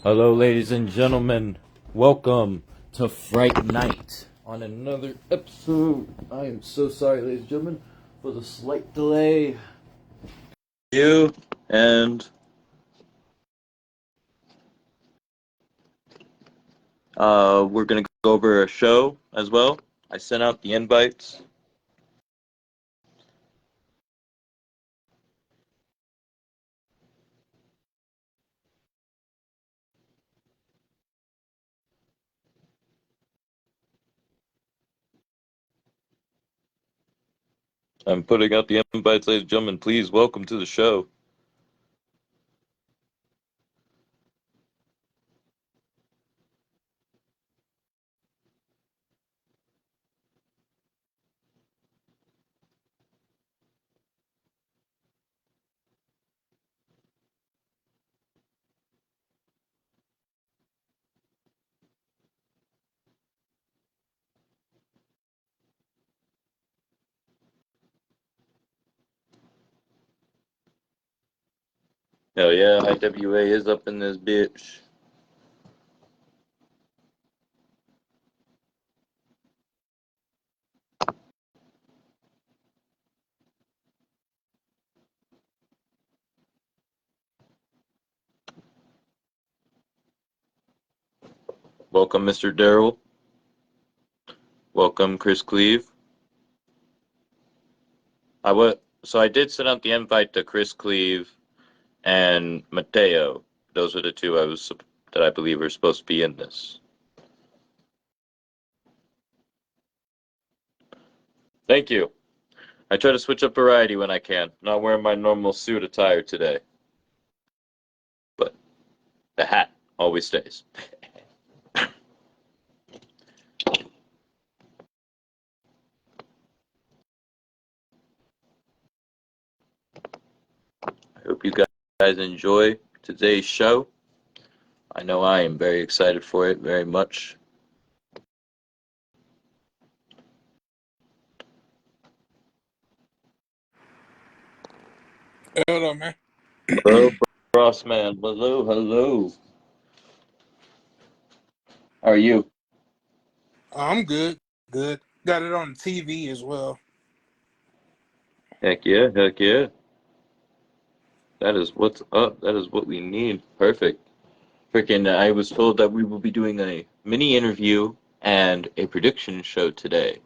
Hello, ladies and gentlemen. Welcome to Fright Night on another episode. I am so sorry, ladies and gentlemen, for the slight delay. You and we're gonna go over a show as well. I sent out the invites. I'm putting out the invites, ladies and gentlemen. Please welcome to the show. Hell yeah, IWA is up in this bitch. Welcome, Mr. Daryl. Welcome, Chris Cleve. I did send out the invite to Chris Cleve and Mateo. Those are the two that I believe are supposed to be in this. Thank you. I try to switch up variety when I can. Not wearing my normal suit attire today. But the hat always stays. I hope you guys enjoy today's show. I know I am very excited for it, very much. Hello, man. Hello, Frostman. Hello, hello. How are you? I'm good. Good. Got it on the TV as well. Heck yeah, heck yeah. That is what's up. That is what we need. Perfect. Freaking, I was told that we will be doing a mini interview and a prediction show today.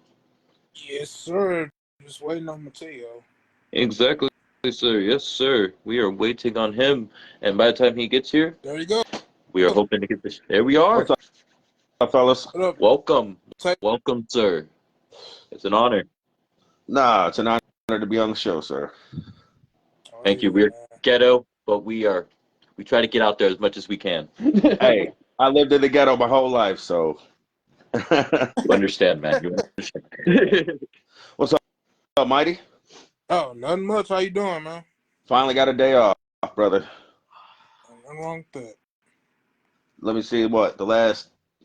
Yes, sir. Just waiting on Mateo. Exactly, sir. Yes, sir. We are waiting on him. And by the time he gets here, There you go. we are hoping to get this. There we are. What's up, fellas? What up? Welcome. Mateo? Welcome, sir. It's an honor. Nah, it's an honor to be on the show, sir. Oh, Thank you. yeah, We're man. ghetto, but we try to get out there as much as we can. Hey, I lived in the ghetto my whole life, so. You understand, man. You understand. What's up, Mighty? Oh, nothing much. How you doing, man? Finally got a day off, brother. Nothing wrong with that. Let me see what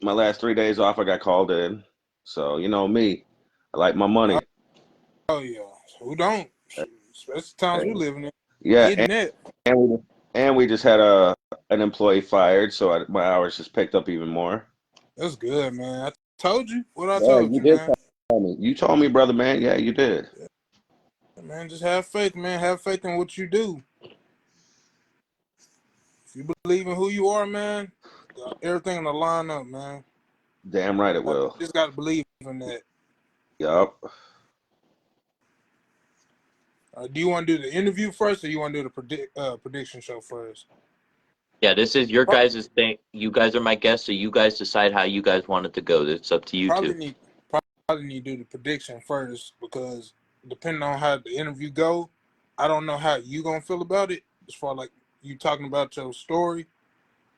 my last 3 days off. I got called in, so you know me. I like my money. Oh, yeah. Who don't? Especially times we living in. Yeah, Getting it. and we just had an employee fired, so my hours just picked up even more. That's good, man. I told you what I Yeah, told you you, did man. tell me. You told me, brother, man. Yeah, you did. Yeah, man, just have faith, man. Have faith in what you do. If you believe in who you are, man, everything will line up, man. Damn right it will. Just got to believe in that. Yup. Do you want to do the interview first, or you want to do the prediction show first? Yeah, this is your guys' thing. You guys are my guests, so you guys decide how you guys want it to go. It's up to you Probably two. need to do the prediction first, because depending on how the interview go, I don't know how you gonna feel about it. As far like you talking about your story,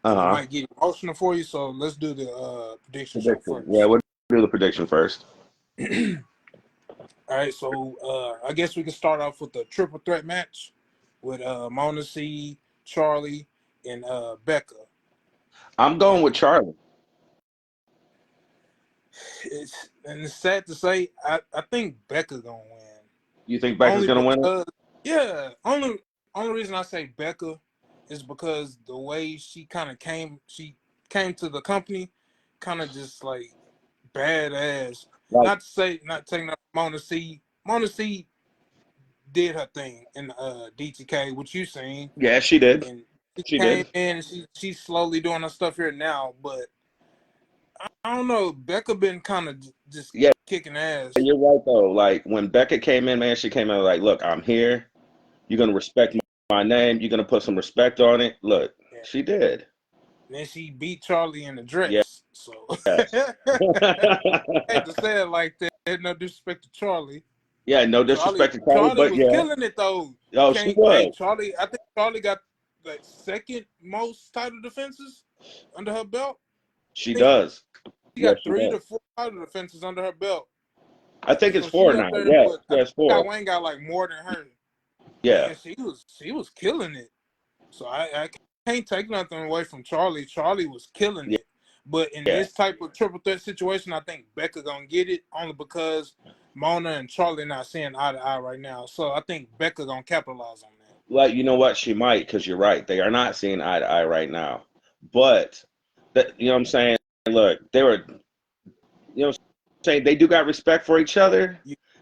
and it Uh-huh. might get emotional for you. So let's do the prediction show Prediction. Yeah, first. we'll do the prediction first. All right, so I guess we can start off with the triple threat match with Mona C, Charlie, and Becca. I'm going And with Charlie. it's sad to say, I think Becca gonna win. You think Becca's Only gonna win it? because, yeah, only reason I say Becca is because the way she came to the company, kind of just like badass. Like, Not to say, not taking up Mona C. Mona C did her thing in DTK, which you seen, yeah, she did. and she She came did. in and she's slowly doing her stuff here now. But I don't know, Becca been kind of just Yeah, kicking ass. you're right though. Like when Becca came in, man, she came in like, look, I'm here. You're gonna respect my name. You're gonna put some respect on it. Look, Yeah. she did. And then she beat Charlie in the Yes. dress. So I hate to say it like that. No disrespect to Charlie. Yeah, no disrespect to Charlie, Charlie but was yeah. killing it though. Oh, she was. Charlie. I think Charlie got like second most title defenses under her belt. She I think does. she Yes, got she 3 does. to 4 title defenses under her belt. I think it's So she 4 up now. there, Yeah, but I yeah, think it's 4. Wayne got like more than her. Yeah. And she was killing it. So I can't take nothing away from Charlie. Charlie was killing Yeah. it. But in Yeah. this type of triple threat situation, I think Becca gonna get it only because Mona and Charlie not seeing eye to eye right now. So I think Becca gonna capitalize on that. Well, you know what? She might, because you're right. They are not seeing eye to eye right now. But that, you know what I'm saying? Look, they were, you know what I'm saying? They do got respect for each other.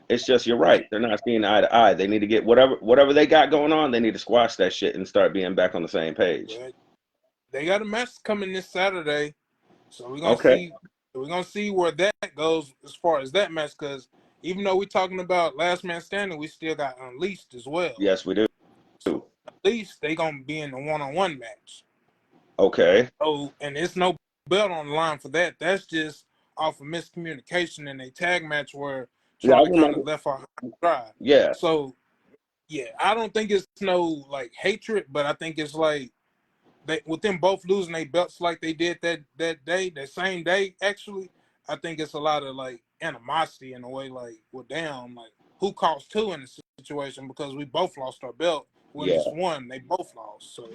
It's just you're right. They're not seeing eye to eye. They need to get whatever they got going on. They need to squash that shit and start being back on the same page. But they got a match coming this Saturday, so we're gonna Okay. see. We're gonna see where that goes as far as that match. Because even though we're talking about Last Man Standing, we still got Unleashed as well. Yes, we do. So at least they gonna be in the one-on-one match. Okay. Oh, and it's no belt on the line for that. That's just off of miscommunication in a tag match where Yeah, I Charlie kind remember. of left her high and dry. Yeah. So yeah, I don't think it's no like hatred, but I think it's like they with them both losing their belts like they did that same day. Actually, I think it's a lot of like animosity in a way. Like, well, damn, like who cost two in the situation because we both lost our belt when Yeah. it's one, they both lost. So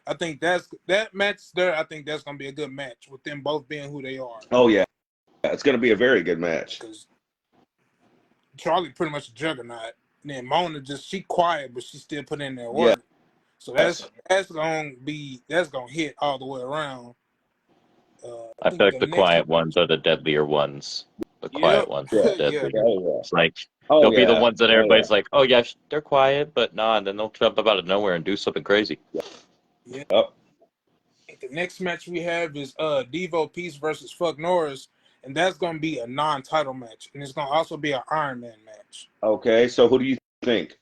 I think that match there. I think that's gonna be a good match with them both being who they are. Oh yeah. It's going to be a very good match. Because Charlie pretty much a juggernaut. And then Mona she quiet, but she still put in that work. Yeah. So that's gonna hit all the way around. I feel like the quiet ones are the deadlier ones. The quiet ones are the deadlier. Yeah. It's like Oh, they'll be the yeah. ones that everybody's like, oh yeah, they're quiet, but nah, and then they'll jump up out of nowhere and do something crazy. Yeah. Yep. The next match we have is Devo Peace versus Fuck Norris, and that's gonna be a non-title match, and it's gonna also be an Iron Man match. Okay, so who do you think?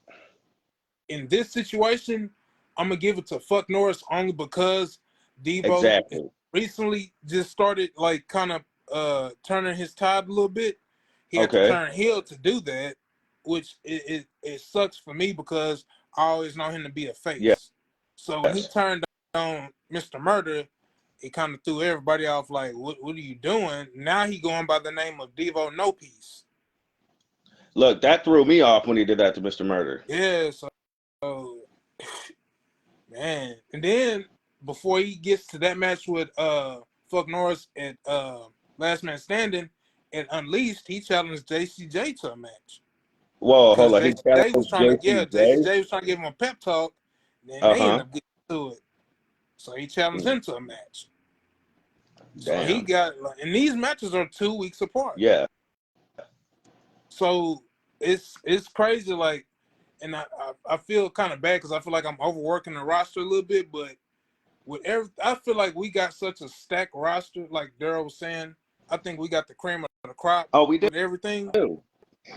In this situation, I'm gonna give it to Fuck Norris only because Devo Exactly. recently just started like kind of turning his tide a little bit. He had to Okay. turn heel to do that, which it sucks for me because I always know him to be a face. Yeah. So when he turned on Mr. Murder, it kind of threw everybody off like, what are you doing? Now he going by the name of Devo No Peace. Look, that threw me off when he did that to Mr. Murder. Yeah, so man. And then before he gets to that match with Fuck Norris at Last Man Standing at Unleashed, he challenged JCJ to a match. Whoa, hold on. JCJ was trying to give him a pep talk, and they ended up getting to it. So he challenged him to a match. So he got, and these matches are 2 weeks apart. Yeah. So it's crazy, like, and I feel kind of bad because I feel like I'm overworking the roster a little bit, but I feel like we got such a stacked roster, like Daryl was saying. I think we got the cream of the crop. Oh, we did with everything. too.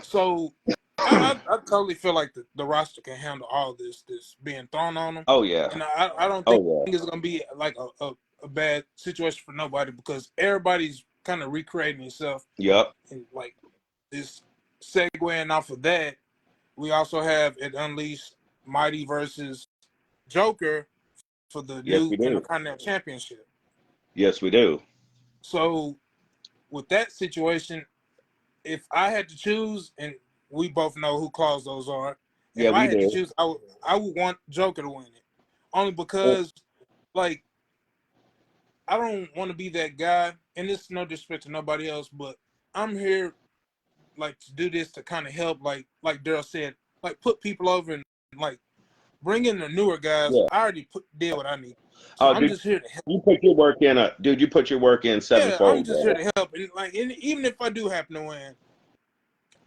So I totally feel like the roster can handle all this being thrown on them. Oh yeah. And I don't think it's gonna be like a bad situation for nobody because everybody's kind of recreating itself. Yep. And like this segueing off of that, we also have at Unleashed Mighty versus Joker for the new Intercontinental Championship. Yes, we do. So with that situation, if I had to choose, and we both know who claws those are, if I had to choose, I would want Joker to win it. Only because, like, I don't want to be that guy, and it's no disrespect to nobody else, but I'm here, like, to do this to kind of help, like Daryl said, like, put people over and, like, bring in the newer guys. Yeah. I already did what I need. So I'm just here to help. You put your work in, dude. You put your work in sevenfold. I'm just here to help. And even if I do happen to win,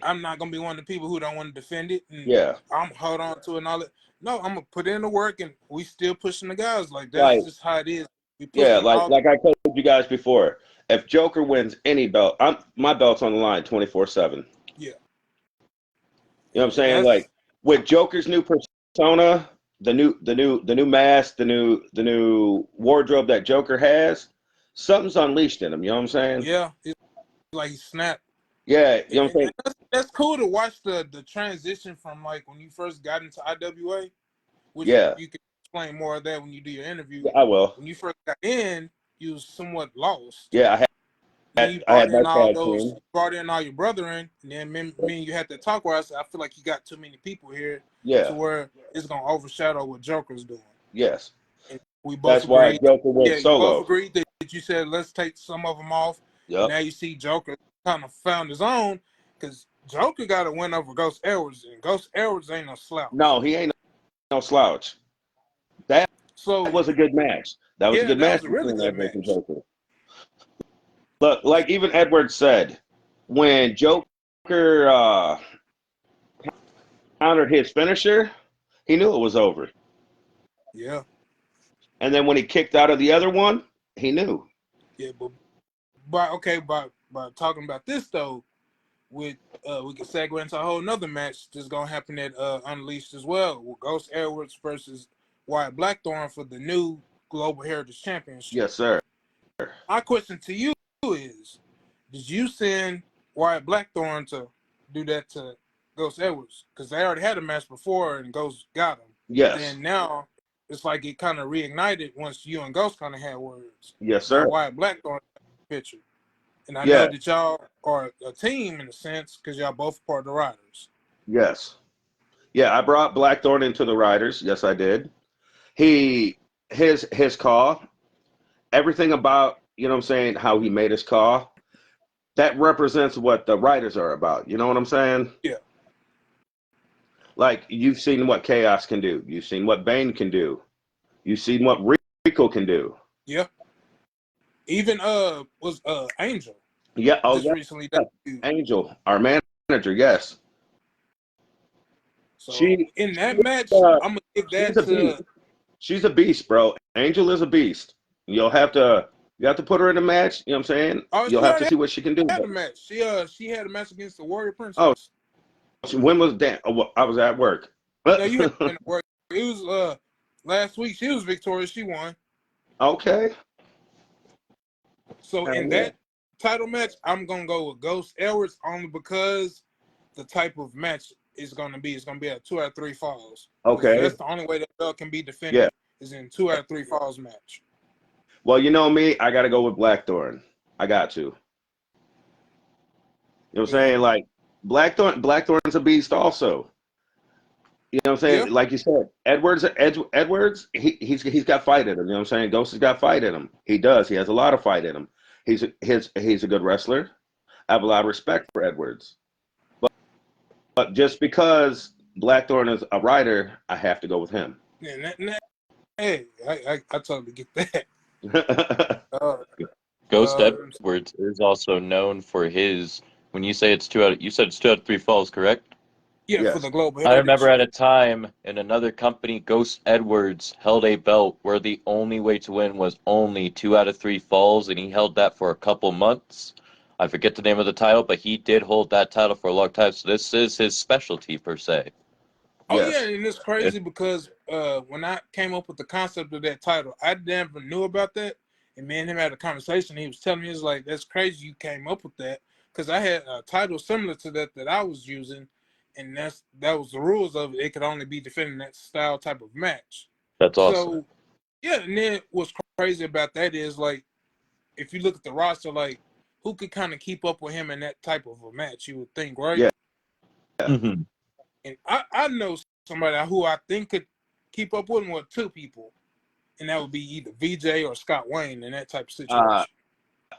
I'm not gonna be one of the people who don't want to defend it. And I'm hold on to it and all that. No, I'm gonna put in the work, and we still pushing the guys. Like that's just how it is. Like I told you guys before. If Joker wins any belt, my belt's on the line 24/7. Yeah. You know what I'm saying? Like with Joker's new persona, the new mask, the new wardrobe that Joker has, something's unleashed in him. You know what I'm saying? Yeah, it's like he snapped. Yeah, you know what I'm saying? That's cool to watch the transition from like when you first got into IWA, which you can explain more of that when you do your interview. I will. When you first got in, you was somewhat lost. Yeah, I brought in all your brethren, and then me and you had to talk where I said, I feel like you got too many people here to where it's gonna overshadow what Joker's doing. Yes. And we both agreed. Why Joker went solo. You both agreed that you said let's take some of them off. Yep. Now you see Joker kind of found his own because Joker got a win over Ghost Edwards, and Ghost Edwards ain't no slouch. No, he ain't no slouch. That was a good match. That was a good match. Was a really good match. Joker. Look, like even Edwards said, when Joker countered his finisher, he knew it was over. Yeah. And then when he kicked out of the other one, he knew. Yeah, but talking about this though, with we can segue into a whole nother match that's gonna happen at Unleashed as well, with Ghost Edwards versus Wyatt Blackthorn for the new Global Heritage Championship. Yes, sir. My question to you is, did you send Wyatt Blackthorn to do that to Ghost Edwards? Because they already had a match before and Ghost got him. Yes. And now it's like it kind of reignited once you and Ghost kind of had words. Yes, sir. Wyatt Blackthorn picture. And I know that y'all are a team in a sense because y'all both part of the Riders. Yes. Yeah, I brought Blackthorn into the Riders. Yes, I did. His call, everything about, you know what I'm saying, how he made his call, that represents what the Riders are about. You know what I'm saying? Yeah. Like, you've seen what Chaos can do. You've seen what Bane can do. You've seen what Rico can do. Yeah. Even was Angel. Yeah. Oh, just recently Angel, our manager. Yes. So in that match, I'm gonna give that to. She's a beast, bro. Angel is a beast. You have to put her in a match. You know what I'm saying? You'll have to see what she can do. Had a match. She had a match against the Warrior Princess. Oh, when was that? I was at work. No, you had been at work. It was last week. She was victorious. She won. Okay. So in that title match, I'm gonna go with Ghost Edwards only because the type of match is gonna be. It's gonna be a 2 out of 3 falls. Okay. So that's the only way that belt can be defended. Is in 2 out of 3 falls match. Well, you know me, I got to go with Blackthorn. I got to. You know what I'm saying? Like, Blackthorn's a beast also. You know what I'm saying? Like you said, Edwards, he's got fight in him. You know what I'm saying? Ghost has got fight in him. He does. He has a lot of fight in him. He's a good wrestler. I have a lot of respect for Edwards. But just because Blackthorn is a rider, I have to go with him. Yeah, hey, I totally get that. Ghost Edwards is also known for his. When you say you said it's 2 out of 3 falls, correct? Yeah, for the Global Heritage. I remember at a time in another company, Ghost Edwards held a belt where the only way to win was only 2 out of 3 falls, and he held that for a couple months. I forget the name of the title, but he did hold that title for a long time. So this is his specialty per se. Oh yeah, and it's crazy because when I came up with the concept of that title, I never knew about that. And me and him had a conversation. He was telling me, "It's like that's crazy you came up with that," because I had a title similar to that I was using, and that was the rules of it. It could only be defending that style type of match. That's awesome. So yeah, and then what's crazy about that is like, if you look at the roster, like who could kind of keep up with him in that type of a match? You would think, right? Yeah. Mm-hmm. And I know somebody who I think could keep up with him with 2 people, and that would be either VJ or Scott Wayne in that type of situation.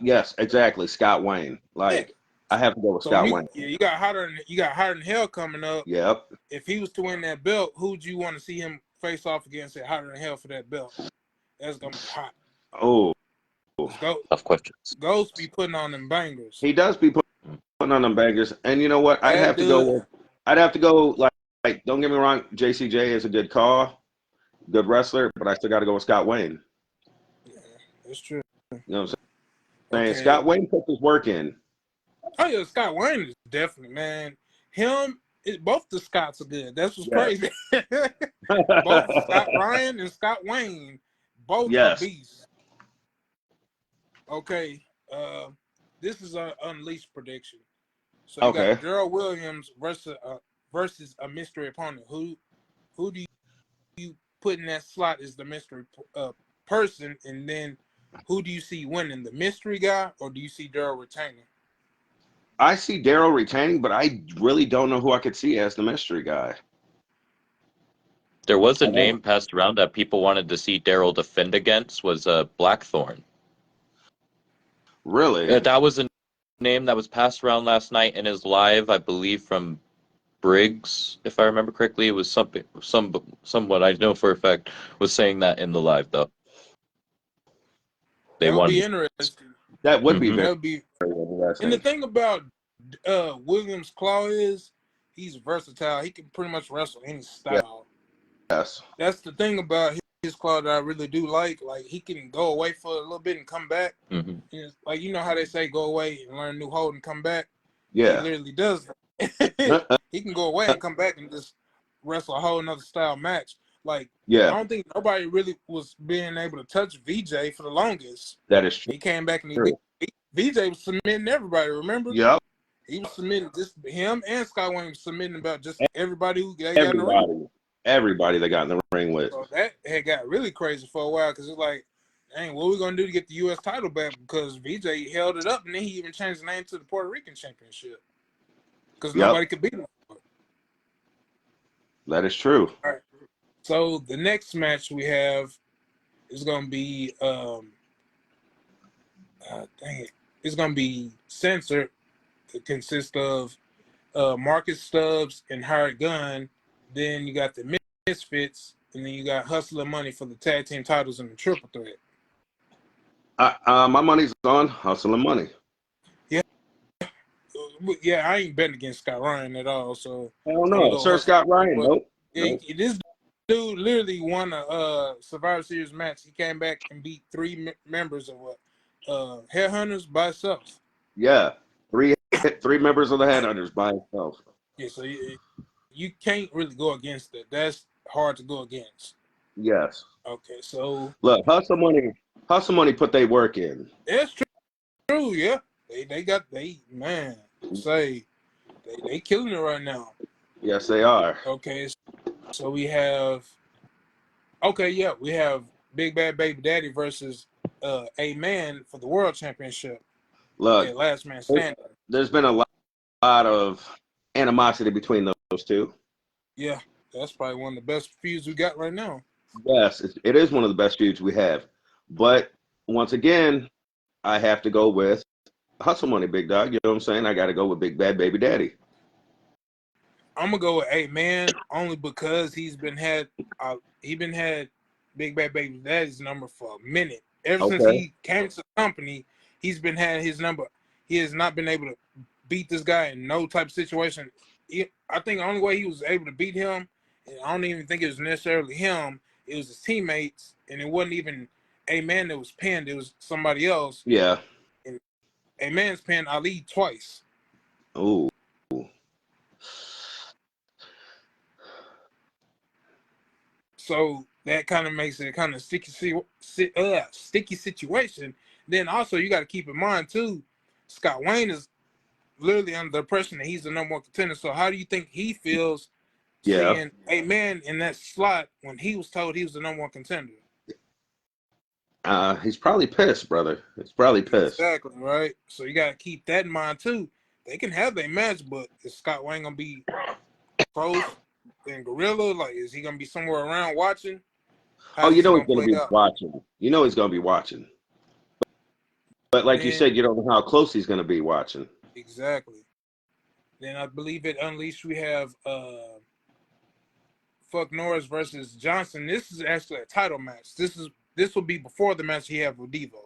Yes, exactly. Scott Wayne. I have to go with Scott Wayne. Yeah, you got hotter than hell coming up. Yep. If he was to win that belt, who'd you want to see him face off against it hotter than hell for that belt. That's gonna be hot. Oh, tough questions. Ghost be putting on them bangers. He does be putting on them bangers, and you know what? I'd have to go like. Don't get me wrong, JCJ is a good call, good wrestler, but I still got to go with Scott Wayne. Yeah, that's true. You know what I'm saying? Okay. Scott Wayne put his work in. Oh yeah, Scott Wayne is definitely, man. Both the Scotts are good. That's what's crazy. Both Scott Ryan and Scott Wayne, both are beasts. Okay, this is an Unleashed prediction. So you got Darrell Williams versus a mystery opponent. Who do you put in that slot as the mystery person, and then who do you see winning, the mystery guy, or do you see Darrell retaining? I see Darrell retaining, but I really don't know who I could see as the mystery guy. There was a name passed around that people wanted to see Darrell defend against, was Blackthorn. Really? That was a name that was passed around last night in his live, I believe, from Briggs, if I remember correctly. It was someone I know for a fact was saying that in the live, though. That would be interesting. That would be very interesting. And the thing about Williams' Claw is he's versatile. He can pretty much wrestle any style. Yes. That's the thing about his claw that I really do like. Like, he can go away for a little bit and come back. Mm-hmm. Like, you know how they say go away and learn a new hold and come back? Yeah. He literally does that. He can go away and come back and just wrestle a whole nother style match. Like, I don't think nobody really was being able to touch VJ for the longest. That is true. He came back and VJ was submitting everybody, remember? Yep. He was submitting just him and Scott Wayne was submitting about just everybody who got in the ring. Everybody they got in the ring with. So that had got really crazy for a while because it's like, dang, what are we going to do to get the U.S. title back? Because VJ held it up and then he even changed the name to the Puerto Rican Championship because nobody could beat him. That is true. All right. So the next match we have is going to be, it's going to be censored. It consists of Marcus Stubbs and Hired Gun. Then you got the Misfits, and then you got Hustler Money for the tag team titles and the triple threat. My money's on Hustler Money. Yeah, I ain't betting against Scott Ryan at all. So I don't know, Sir Scott Ryan. Nope. This dude literally won a Survivor Series match. He came back and beat three members of Headhunters by himself. Yeah, three members of the Headhunters by himself. Yeah, so you can't really go against that. That's hard to go against. Yes. Okay, so look, Hustle Money put their work in. That's true. Yeah, they killing it right now. Yes, they are. Okay, so we have Big Bad Baby Daddy versus A-Man for the World Championship. Look, last man standing. There's been a lot of animosity between those two. Yeah, that's probably one of the best feuds we got right now. Yes, it is one of the best feuds we have. But once again, I have to go with Hustle Money, Big Dog. You know what I'm saying? I got to go with Big Bad Baby Daddy. I'm gonna go with A-Man only because he's been had Big Bad Baby Daddy's number for a minute. Ever since he came to the company, he's been had his number. He has not been able to beat this guy in no type of situation. I think the only way he was able to beat him, and I don't even think it was necessarily him, it was his teammates, and it wasn't even A-Man that was pinned, it was somebody else. Yeah. And A-Man's pinned Ali twice. Ooh. So that kind of makes it kind of sticky situation. Then also you got to keep in mind too, Scott Wayne is literally under the impression that he's the number one contender. So how do you think he feels seeing A-Man in that slot when he was told he was the number one contender? He's probably pissed, brother. He's probably pissed. Exactly, right? So you got to keep that in mind too. They can have their match, but is Scott Wayne going to be close and Gorilla? Like, is he going to be somewhere around watching? He's going to be watching. You know he's going to be watching. But like you said, you don't know how close he's going to be watching. Exactly. Then I believe at Unleashed we have Fuck Norris versus Johnson. This is actually a title match. This will be before the match he had with Devo.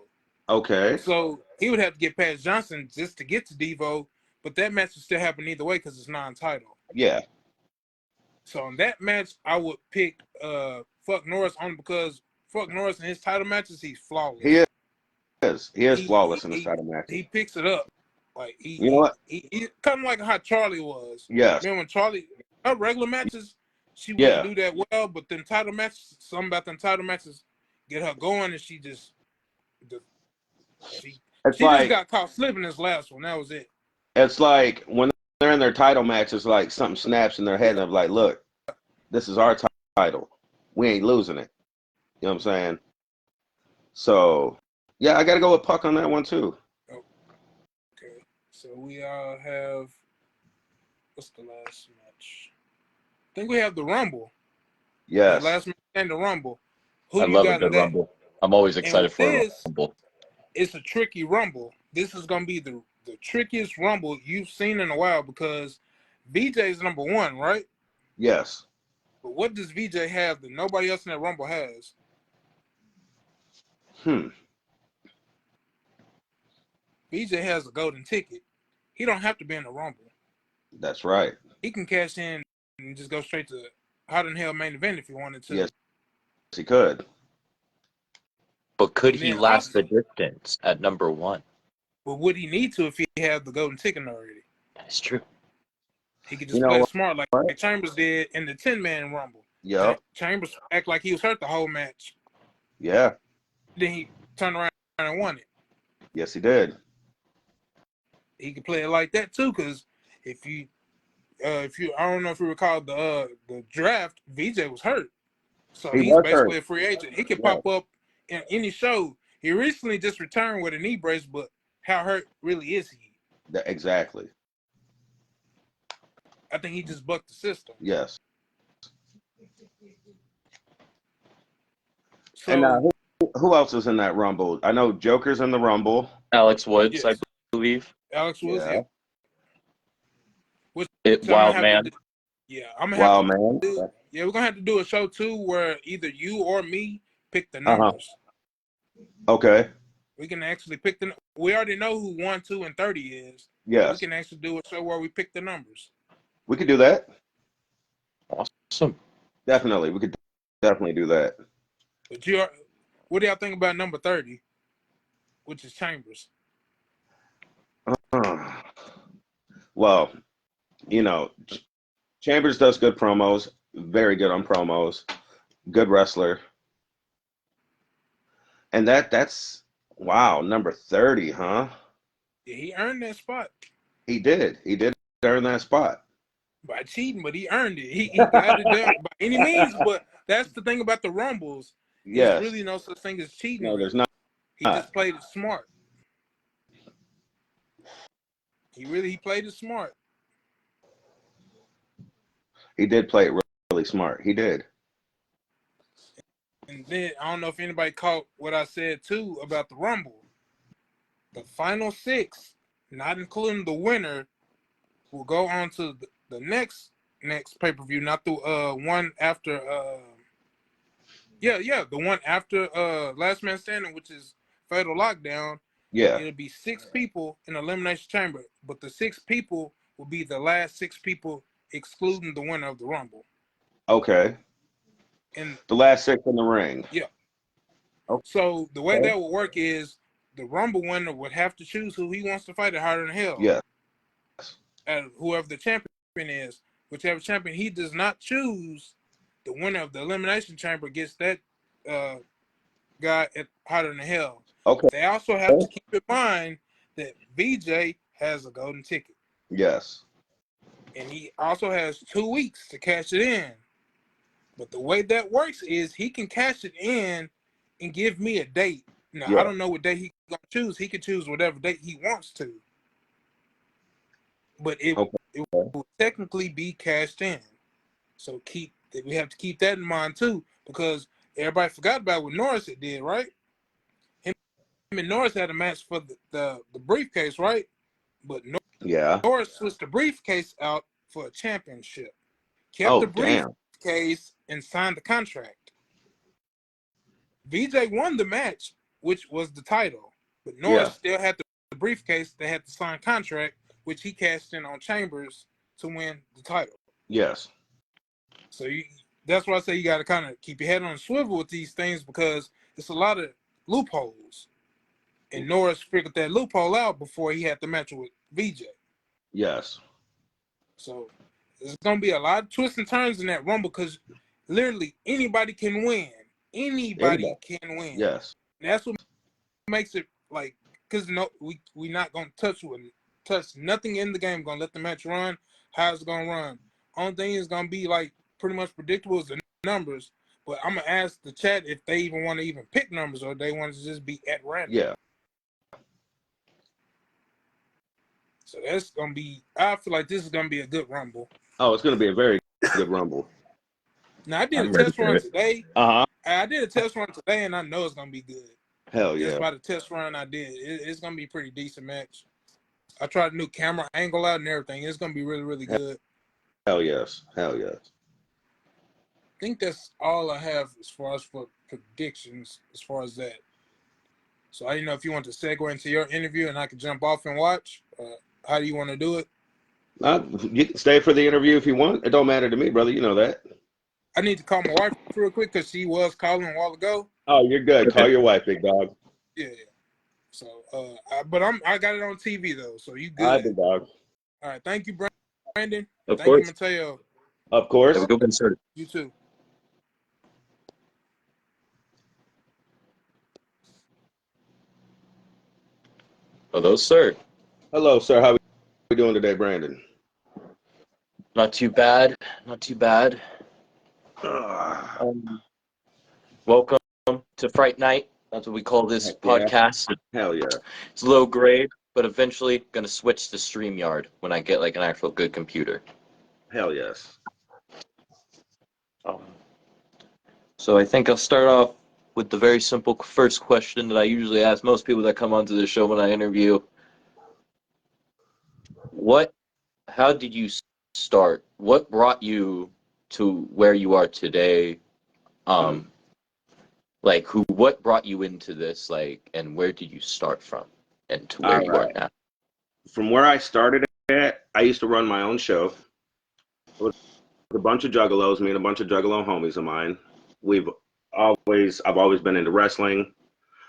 Okay. So he would have to get past Johnson just to get to Devo, but that match would still happen either way because it's non-title. Yeah. So in that match, I would pick Fuck Norris only because Fuck Norris in his title matches, he's flawless. He is. He is flawless in his title matches. He picks it up. Like you know what? He kind of like how Charlie was. Yes. Man, when Charlie, her regular matches, she wouldn't do that well, but them title matches, something about them title matches get her going, and she just just got caught slipping this last one. That was it. It's like when they're in their title matches, like something snaps in their head, and I'm like, look, this is our title. We ain't losing it. You know what I'm saying? So, yeah, I got to go with Puck on that one, too. Okay. So we all have, what's the last match? I think we have the Rumble. Yes. The last match and the Rumble. Who I you love got a good Rumble. I'm always excited for a Rumble. It's a tricky Rumble. This is going to be the trickiest Rumble you've seen in a while because VJ is number one, right? Yes. But what does VJ have that nobody else in that Rumble has? VJ has a golden ticket. He don't have to be in the Rumble. That's right. He can cash in and just go straight to Hotter Than Hell main event if he wanted to. Yes, he could. But could he last the distance at number one? But would he need to if he had the golden ticket already? That's true. He could just play smart like Chambers did in the 10-man Rumble. Yeah. Chambers act like he was hurt the whole match. Yeah. Then he turned around and won it. Yes, he did. He could play it like that too, because if you, I don't know if you recall the draft, VJ was hurt, so he's basically a free agent. He can pop up in any show. He recently just returned with a knee brace, but how hurt really is he? Exactly. I think he just bucked the system. Yes. So, and who else is in that Rumble? I know Joker's in the Rumble. Alex Woods, I believe. Alex Woods, yeah. Wild Man. I'm gonna Wild have to Man. we're gonna have to do a show too where either you or me pick the numbers. Okay. We can actually pick we already know who 1, 2, and 30 is. Yes. We can actually do a show where we pick the numbers. We could do that. Awesome. Definitely. We could definitely do that. But what do y'all think about number 30, which is Chambers? Well, Chambers does good promos, very good on promos, good wrestler. And that's wow, number 30, huh? Yeah, he earned that spot. He did earn that spot. By cheating, but he earned it. He got it done by any means, but that's the thing about the Rumbles. Yes. There's really no such thing as cheating. No, there's not. He just played it smart. He played it smart. He did play it really smart. He did. And then I don't know if anybody caught what I said too about the Rumble. The final 6, not including the winner, will go on to the next pay-per-view, not the one after the one after Last Man Standing, which is Fatal Lockdown. Yeah. It'll be 6 people in Elimination Chamber, but the 6 people will be the last 6 people excluding the winner of the Rumble. Okay. And the last 6 in the ring. Yeah. Okay. So the way that would work is the Rumble winner would have to choose who he wants to fight at Hotter Than Hell. Yes. And whoever the champion is, whichever champion he does not choose, the winner of the Elimination Chamber gets that guy at Hotter Than Hell. Okay. They also have to keep in mind that VJ has a golden ticket. Yes. And he also has 2 weeks to cash it in. But the way that works is he can cash it in and give me a date. Now, I don't know what date he's going to choose. He can choose whatever date he wants to. But it will technically be cashed in. So we have to keep that in mind too, because everybody forgot about what Norris did, right? Him and Norris had a match for the briefcase, right? But Norris switched the briefcase out for a championship. Kept the briefcase and signed the contract. VJ won the match, which was the title, but Norris still had the briefcase. They had the signed contract, which he cashed in on Chambers to win the title. Yes. So that's why I say you got to kind of keep your head on a swivel with these things, because it's a lot of loopholes. And Norris figured that loophole out before he had the match with VJ. Yes. So there's going to be a lot of twists and turns in that Rumble, because literally anybody can win. Anybody can win. Yes. And that's what makes it like, because we not going to touch nothing in the game. Going to let the match run. How it's going to run. Only thing is going to be like pretty much predictable is the numbers. But I'm going to ask the chat if they even want to even pick numbers, or they want to just be at random. Yeah. So that's going to be, I feel like this is going to be a good Rumble. Oh, it's going to be a very good Rumble. Now, I did a test run today. Uh-huh. I did a test run today, and I know it's going to be good. Hell yeah. Just by the test run I did, it's going to be a pretty decent match. I tried a new camera angle out and everything. It's going to be really, really good. Hell yes. Hell yes. I think that's all I have as far as for predictions, as far as that. So I didn't know if you want to segue into your interview and I could jump off and watch. How do you want to do it? You can stay for the interview if you want. It don't matter to me, brother. You know that. I need to call my wife real quick because she was calling a while ago. Oh, you're good. Call your wife, big dog. Yeah. So, but I got it on TV though, so you good. All right, big dog. All right. Thank you, Brandon. Of Thank course. you, Mateo. Of course. Have a good one, sir. You too. Hello, sir. Hello, sir. How we doing today, Brandon? Not too bad. Not too bad. Welcome to Fright Night. That's what we call this podcast. Hell yeah. It's low grade, but eventually going to switch to StreamYard when I get like an actual good computer. Hell yes. So I think I'll start off with the very simple first question that I usually ask most people that come onto the show when I interview. How did you start? What brought you to where you are today? What brought you into this, and where did you start from and to where you are now? From where I started at, I used to run my own show with a bunch of juggalos, me and a bunch of juggalo homies of mine. I've always been into wrestling.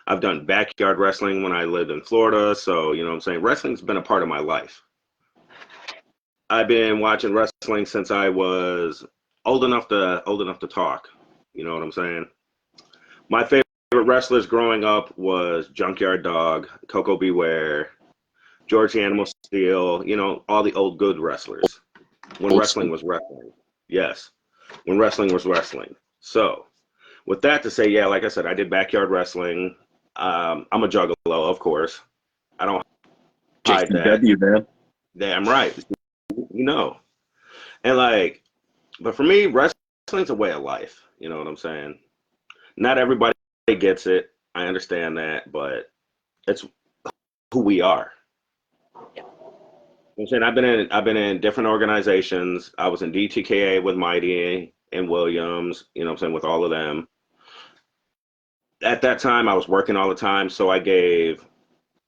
I've done backyard wrestling when I lived in Florida. So, you know what I'm saying? Wrestling's been a part of my life. I've been watching wrestling since I was old enough to talk. You know what I'm saying? My favorite wrestlers growing up was Junkyard Dog, Coco Beware, George the Animal Steel, all the old good wrestlers. When wrestling was wrestling. Yes. When wrestling was wrestling. So, with that to say, yeah, like I said, I did backyard wrestling. I'm a juggalo, of course. I don't hide that. Man. Damn right. And but for me, wrestling's a way of life. You know what I'm saying? Not everybody gets it. I understand that, but it's who we are. Yeah. I'm saying I've been in different organizations. I was in DTKA with Mighty and Williams, you know what I'm saying, with all of them. At that time, I was working all the time, so I gave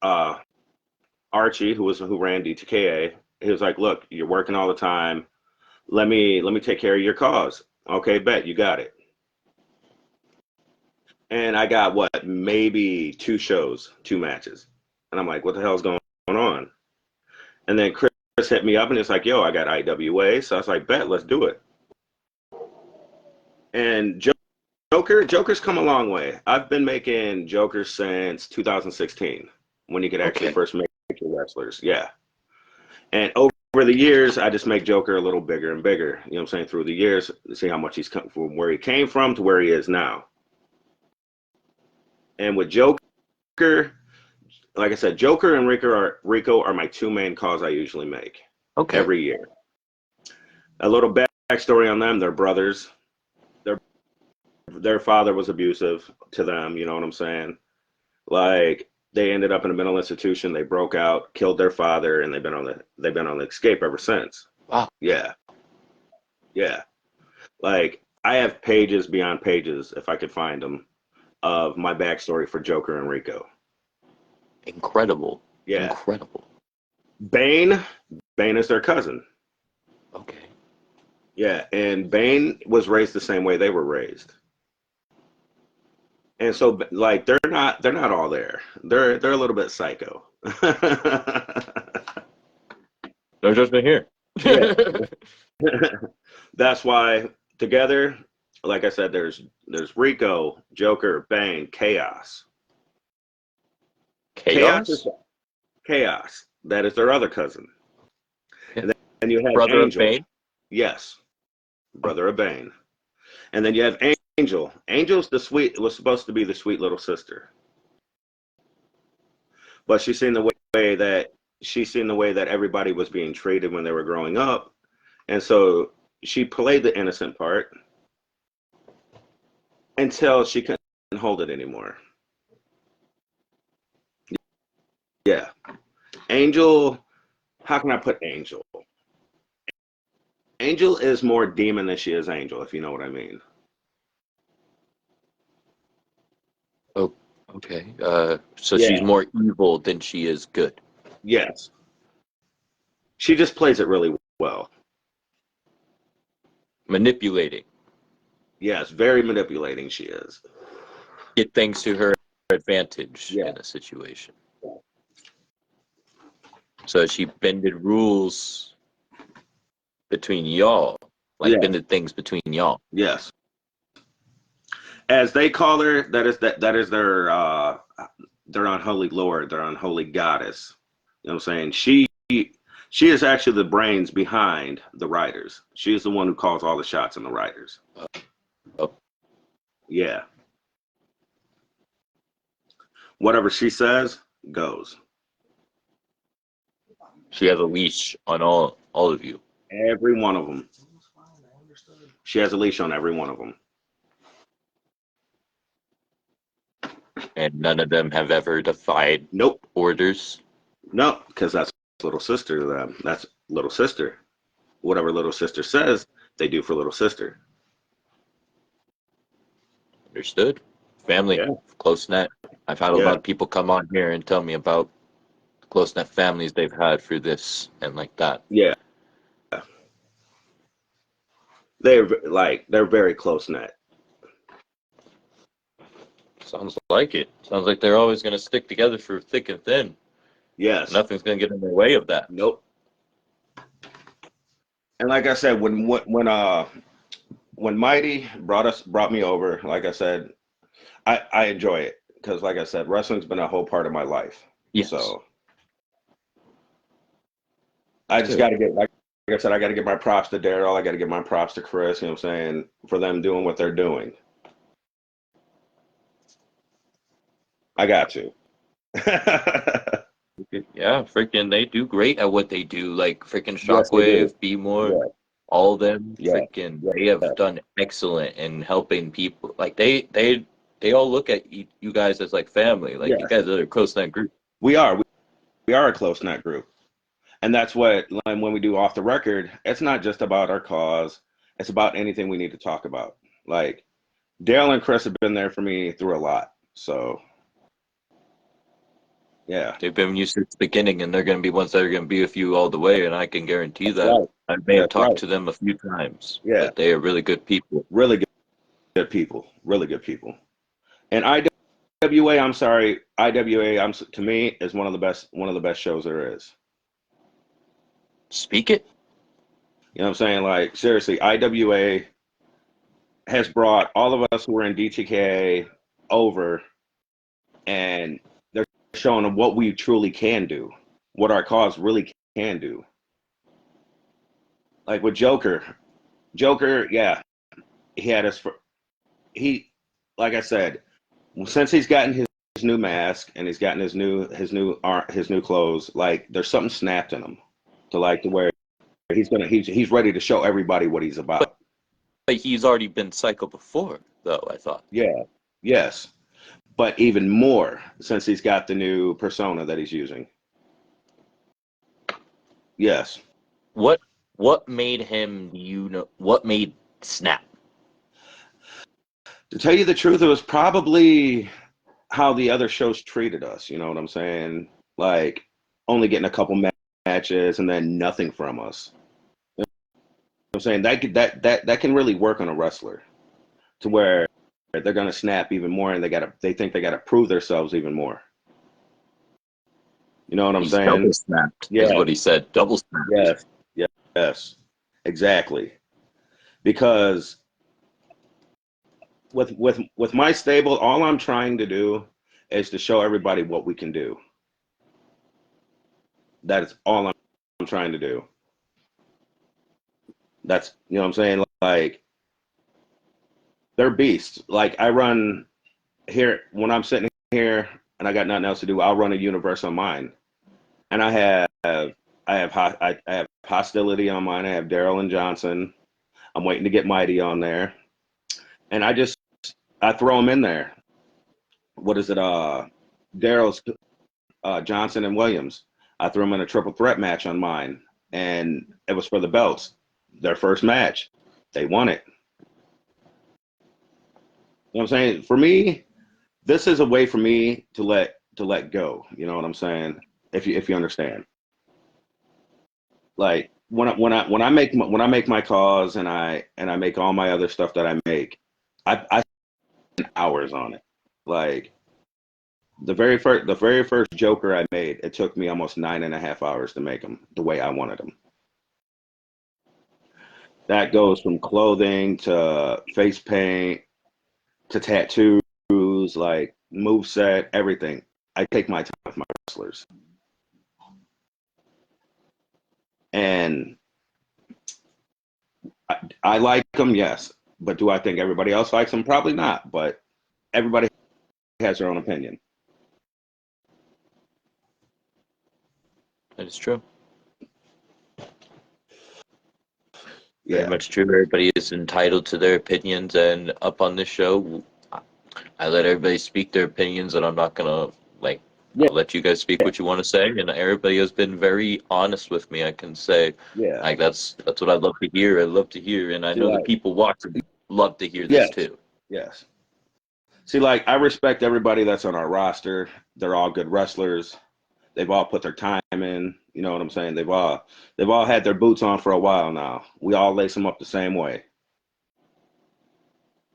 Archie, who ran DTKA, he was like, "Look, you're working all the time. Let me take care of your cause." Okay, bet, you got it. And I got maybe 2 shows, 2 matches, and I'm like, "What the hell's going on?" And then Chris hit me up and it's like, "Yo, I got IWA," so I was like, "Bet, let's do it." And Joker's come a long way. I've been making Joker since 2016, when you could actually first make your wrestlers. Yeah. And over the years, I just make Joker a little bigger and bigger. You know what I'm saying? Through the years, to see how much he's come from where he came from to where he is now. And with Joker, like I said, Joker and Rico are my 2 main calls I usually make. Okay. Every year. A little backstory on them: they're brothers. Their father was abusive to them, you know what I'm saying? They ended up in a mental institution, they broke out, killed their father, and they've been on the escape ever since. Wow. Yeah. Yeah. I have pages beyond pages, if I could find them, of my backstory for Joker and Rico. Incredible. Yeah. Incredible. Bane is their cousin. Okay. Yeah, and Bane was raised the same way they were raised. And so like they're not all there. They're a little bit psycho. No judgment here. Yeah. That's why together, like I said, there's Rico, Joker, Bane, Chaos. Chaos? Chaos. That is their other cousin. Yeah. And then you have Brother Angel. of Bane? Yes. Brother of Bane. And then you have Angel. Angel's was supposed to be the sweet little sister. But she's seen the way that everybody was being treated when they were growing up. And so she played the innocent part until she couldn't hold it anymore. Yeah. Angel, how can I put Angel? Angel is more demon than she is angel, if you know what I mean. Oh, okay. So she's more evil than she is good. Yes. She just plays it really well. Manipulating. Yes, very manipulating she is. Get things to her advantage in a situation. So she bended rules between y'all. Bended things between y'all. Yes. As they call her, that is their unholy lord, their unholy goddess. You know what I'm saying? She is actually the brains behind the writers. She is the one who calls all the shots in the writers. Yeah. Whatever she says goes. She has a leash on all of you. Every one of them. She has a leash on every one of them. And none of them have ever defied orders? No, because that's little sister to them. That's little sister. Whatever little sister says, they do for little sister. Understood. Family, close knit. I've had a lot of people come on here and tell me about close knit families they've had through this and like that. Yeah. They're very close knit. Sounds like it. Sounds like they're always going to stick together through thick and thin. Yes. Nothing's going to get in their way of that. Nope. And like I said, when Mighty brought me over, like I said, I enjoy it because, like I said, wrestling's been a whole part of my life. Yes. So I just got to get, like I said, I got to give my props to Daryl. I got to give my props to Chris. You know what I'm saying, for them doing what they're doing. I got to. Yeah, freaking, they do great at what they do. Like freaking Shockwave, Be More, all of them. Freaking, they have done excellent in helping people. Like they all look at you guys as like family. Like you guys are a close knit group. We are a close knit group, and that's what when we do off the record. It's not just about our cause. It's about anything we need to talk about. Like Dale and Chris have been there for me through a lot. So. Yeah, they've been with you since the beginning, and they're going to be ones that are going to be with you all the way. And I can guarantee that. I may have talked to them a few times. Yeah, but they are really good people. Really good people. Really good people. And IWA, I'm sorry, IWA, to me is one of the best shows there is. Speak it. You know what I'm saying? Like seriously, IWA has brought all of us who were in DTK over, and they're showing them what we truly can do, what our cause really can do. Like with Joker, yeah, he had us for like I said, since he's gotten his new mask and he's gotten his new clothes, like there's something snapped in him to where he's ready to show everybody what he's about. But he's already been Psycho before, though, I thought. Yeah, yes. But even more since he's got the new persona that he's using. Yes. What made him, what made Snap? To tell you the truth, it was probably how the other shows treated us. You know what I'm saying? Like only getting a couple matches and then nothing from us. You know what I'm saying that can really work on a wrestler to where they're gonna snap even more and they think they gotta prove themselves even more. You know what I'm He's saying? double snapped. Yeah. Is what he said. Double snapped. Yes. Yes. Exactly. Because with my stable, all I'm trying to do is to show everybody what we can do. That is all I'm trying to do. That's, you know what I'm saying? Like, they're beasts. Like, I run here, when I'm sitting here and I got nothing else to do, I'll run a universe on mine. And I have Hostility on mine. I have Daryl and Johnson. I'm waiting to get Mighty on there. And I throw them in there. What is it? Daryl's Johnson and Williams. I threw them in a triple threat match on mine, and it was for the belts. Their first match, they won it. You know what I'm saying? For me, this is a way for me to let go. You know what I'm saying? If you understand, like when I make my calls and I make all my other stuff that I make, I spend hours on it. Like the very first Joker I made, it took me almost 9.5 hours to make them the way I wanted them. That goes from clothing to face paint to tattoos, like moveset, everything. I take my time with my wrestlers. And I like them, yes. But do I think everybody else likes them? Probably not. But everybody has their own opinion. That is true. Yeah. Very much true. Everybody is entitled to their opinions, and up on this show, I let everybody speak their opinions, and I'm not gonna I'll let you guys speak what you want to say. And everybody has been very honest with me. I can say, Yeah. that's what I love to hear. I love to hear, and I know the people watching love to hear this too. Yes. See, like I respect everybody that's on our roster. They're all good wrestlers. They've all put their time in. You know what I'm saying? They've all had their boots on for a while now. We all lace them up the same way.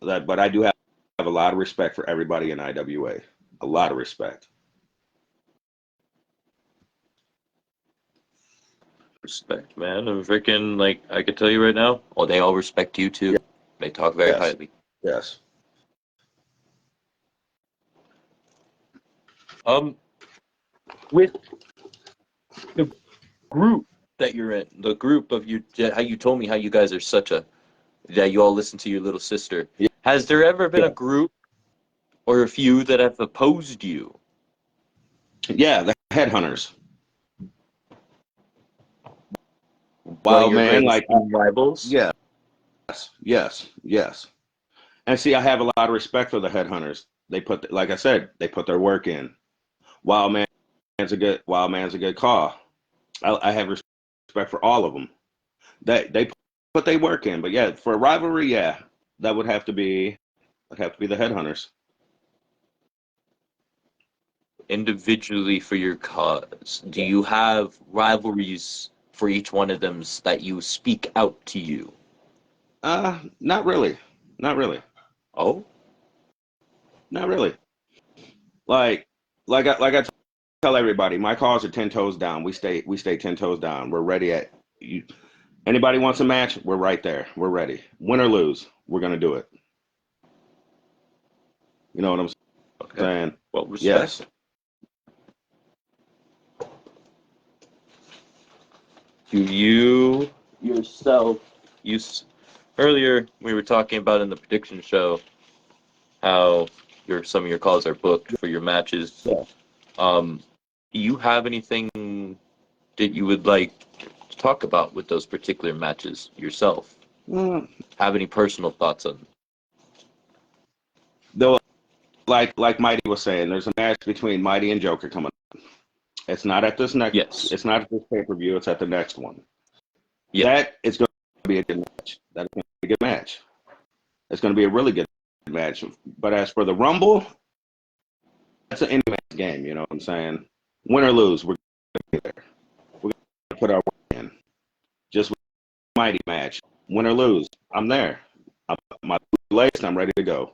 But I do have a lot of respect for everybody in IWA. A lot of respect. Respect, man. I'm freaking I can tell you right now. Oh, they all respect you too. Yeah. They talk very highly. Yes. With the group that you're in, the group of you, how you told me how you guys are that you all listen to your little sister. Yeah. Has there ever been a group or a few that have opposed you? Yeah, the Headhunters. Wow, man, like rivals. Yes. And see, I have a lot of respect for the Headhunters. Like I said, they put their work in. Wild Man's a good call. I have respect for all of them. They put their work in. But yeah, for a rivalry, yeah, that would have to be the Headhunters. Individually for your cause, do you have rivalries for each one of them that you speak out to you? Not really. Oh, not really. Like I tell everybody, my calls are 10 toes down. We stay 10 toes down. We're ready at you. Anybody wants a match? We're right there. We're ready. Win or lose, we're gonna do it. You know what I'm saying? Well, respect. Yes. Do you yourself earlier we were talking about in the prediction show how some of your calls are booked for your matches. Yeah. Do you have anything that you would like to talk about with those particular matches yourself? Have any personal thoughts on them? Though, like Mighty was saying, there's a match between Mighty and Joker coming up. It's not at this next. Yes. It's not at this pay-per-view. It's at the next one. Yeah. That is going to be a good match. That's going to be a good match. It's going to be a really good match. But as for the Rumble, that's an any match game. You know what I'm saying? Win or lose, we're gonna be there. We're gonna put our work in. Just mighty match. Win or lose, I'm there. My laced, I'm ready to go.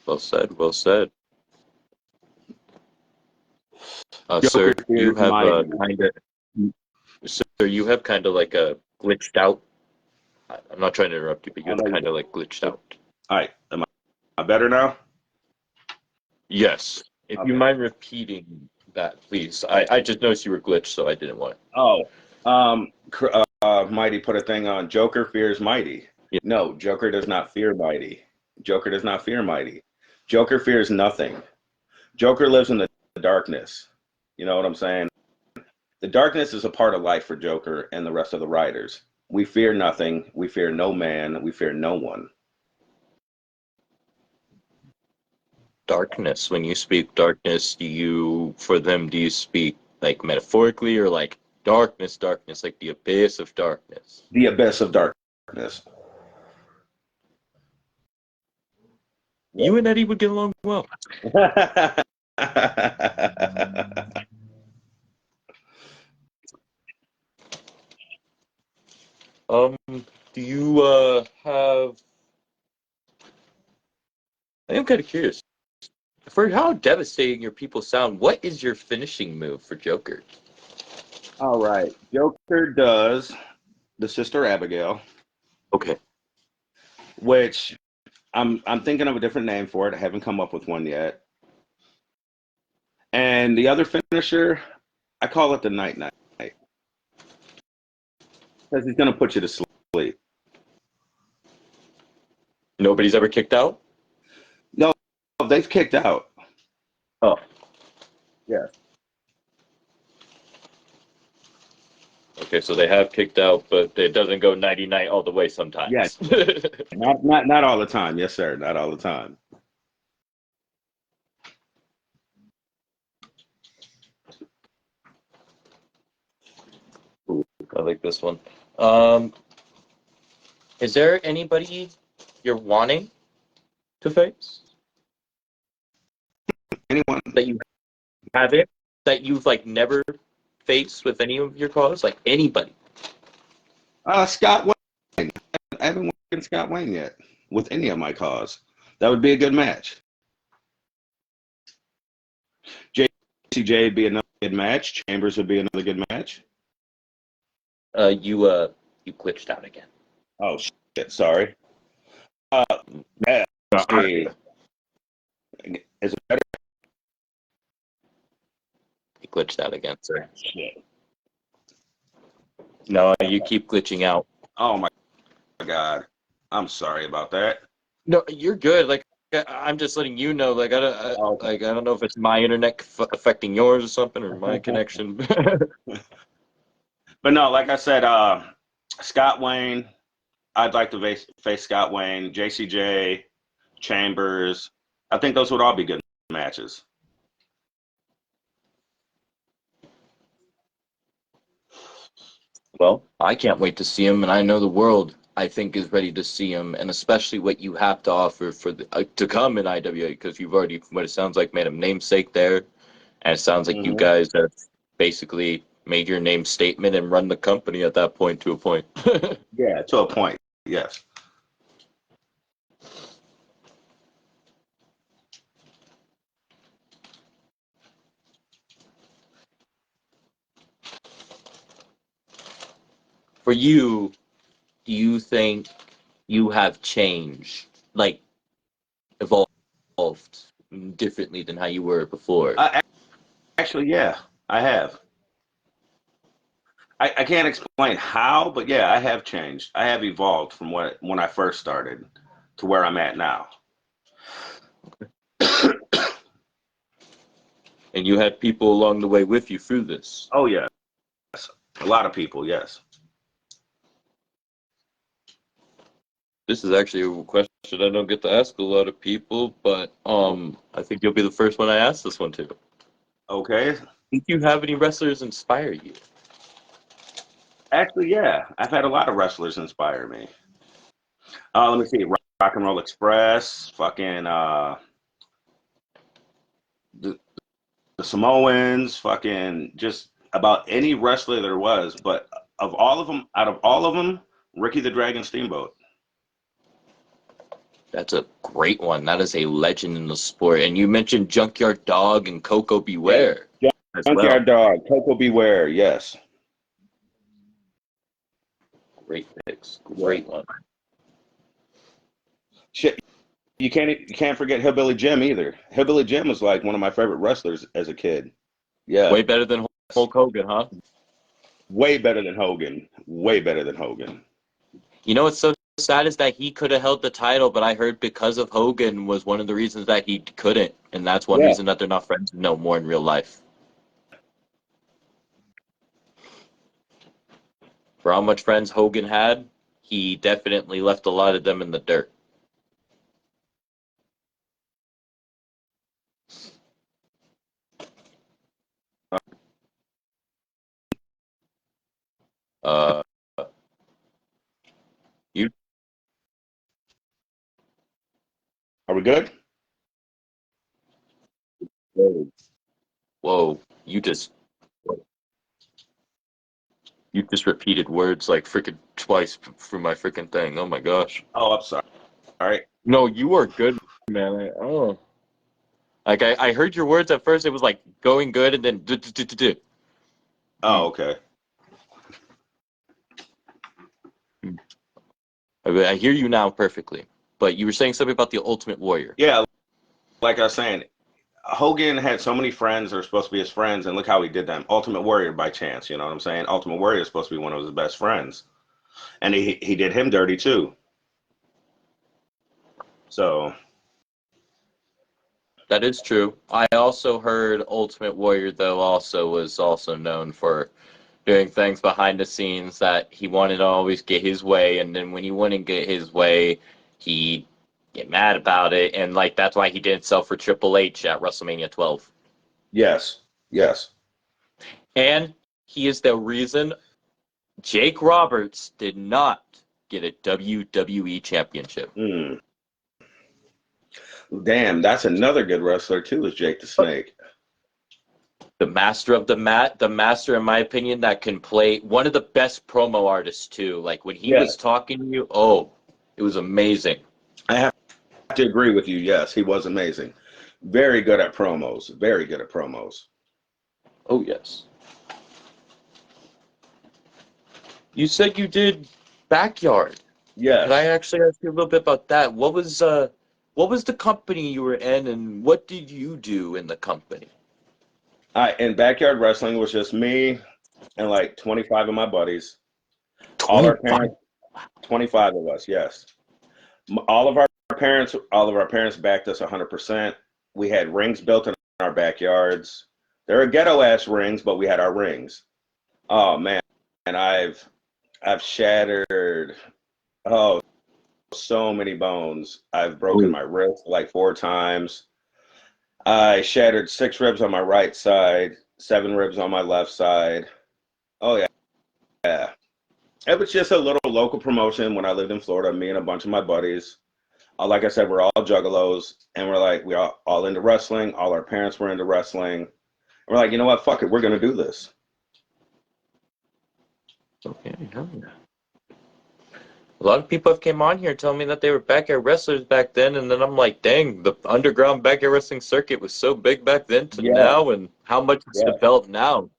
Well said. Well said. Sir, you have you have kind of like a glitched out. I'm not trying to interrupt you, but you have kind of like glitched out. All right, am I better now? Yes. If you mind repeating that, please. I just noticed you were glitched, so I didn't want it. Mighty put a thing on. Joker fears Mighty. Yeah. No, Joker does not fear Mighty. Joker does not fear Mighty. Joker fears nothing. Joker lives in the darkness. You know what I'm saying? The darkness is a part of life for Joker and the rest of the writers. We fear nothing. We fear no man. We fear no one. Darkness. When you speak darkness, do you speak like metaphorically or like darkness, like the abyss of darkness? The abyss of darkness. You and Eddie would get along well. Do you have? I am kind of curious. For how devastating your people sound, what is your finishing move for Joker? All right, Joker does the Sister Abigail. Okay. Which I'm thinking of a different name for it. I haven't come up with one yet. And the other finisher, I call it the Night Night. Because he's going to put you to sleep. Nobody's ever kicked out? No, they've kicked out. Oh. Yeah. Okay, so they have kicked out, but it doesn't go 99 all the way sometimes. Yes. not all the time. Yes, sir. Not all the time. Ooh, I like this one. Is there anybody you're wanting to face? Anyone that you haven't, that you've like never faced with any of your cause? Like anybody? Scott Wayne. I haven't worked in Scott Wayne yet with any of my cause. That would be a good match. JCJ would be another good match. Chambers would be another good match. You glitched out again. Oh shit! Sorry. See. Is it better? You glitched out again, sir. Shit. No, you keep glitching out. Oh my god! I'm sorry about that. No, you're good. Like I'm just letting you know. Like I don't know if it's my internet affecting yours or something, or my connection. But no, like I said, Scott Wayne. I'd like to face Scott Wayne, JCJ, Chambers. I think those would all be good matches. Well, I can't wait to see him, and I know the world, I think, is ready to see him, and especially what you have to offer for to come in IWA, because you've already, what it sounds like, made a namesake there, and it sounds like you guys have basically made your name statement and run the company at that point to a point. Yeah, to a point, yes. For you, do you think you have changed, like evolved differently than how you were before? Actually, yeah, I have. I can't explain how, but yeah, I have changed. I have evolved from when I first started to where I'm at now. And you had people along the way with you through this? Oh, yeah. A lot of people, yes. This is actually a question I don't get to ask a lot of people, but I think you'll be the first one I ask this one to. Okay. Do you have any wrestlers inspire you? Actually, yeah. I've had a lot of wrestlers inspire me. Let me see. Rock and Roll Express, fucking the Samoans, fucking just about any wrestler there was. But out of all of them, Ricky the Dragon Steamboat. That's a great one. That is a legend in the sport. And you mentioned Junkyard Dog and Coco Beware as well. Junkyard Dog, Coco Beware, yes. Great picks. Great one. Shit, you can't forget Hillbilly Jim either. Hillbilly Jim was like one of my favorite wrestlers as a kid. Yeah. Way better than Hulk Hogan, huh? Way better than Hogan. Way better than Hogan. You know what's so sad is that he could have held the title, but I heard because of Hogan was one of the reasons that he couldn't, and that's one reason that they're not friends no more in real life. For how much friends Hogan had, he definitely left a lot of them in the dirt. You. Are we good? Whoa! You just repeated words like freaking twice for my freaking thing. Oh my gosh! Oh, I'm sorry. All right. No, you are good, man. Like I heard your words at first. It was like going good, and then. Oh, okay. I hear you now perfectly. But you were saying something about the Ultimate Warrior. Yeah, like I was saying, Hogan had so many friends that were supposed to be his friends, and look how he did them. Ultimate Warrior by chance, you know what I'm saying? Ultimate Warrior is supposed to be one of his best friends, and he did him dirty too. So that is true. I also heard Ultimate Warrior though was also known for doing things behind the scenes that he wanted to always get his way, and then when he wouldn't get his way, he'd get mad about it, and like that's why he didn't sell for Triple H at WrestleMania 12. yes. And he is the reason Jake Roberts did not get a WWE championship. Damn, that's another good wrestler too, is Jake the Snake. The master of the mat, the master, in my opinion, that can play one of the best promo artists too. Like when he was talking to you, it was amazing. I have to agree with you. Yes, he was amazing. Very good at promos. Very good at promos. Oh yes. You said you did Backyard. Yes. Could I actually ask you a little bit about that? What was the company you were in, and what did you do in the company? In Backyard Wrestling was just me and like 25 of my buddies. All our parents, 25 of us, yes. All of our parents backed us 100%. We had rings built in our backyards. They were ghetto ass rings, but we had our rings. Oh man, and I've shattered so many bones. I've broken my wrist like 4 times. I shattered 6 ribs on my right side, 7 ribs on my left side. Oh yeah. It was just a little local promotion when I lived in Florida. Me and a bunch of my buddies. Like I said, we're all juggalos, and we're all into wrestling. All our parents were into wrestling. And we're like, you know what? Fuck it, we're gonna do this. Okay, hell yeah. A lot of people have came on here telling me that they were backyard wrestlers back then, and then I'm like, dang, the underground backyard wrestling circuit was so big back then to now, and how much it's developed now.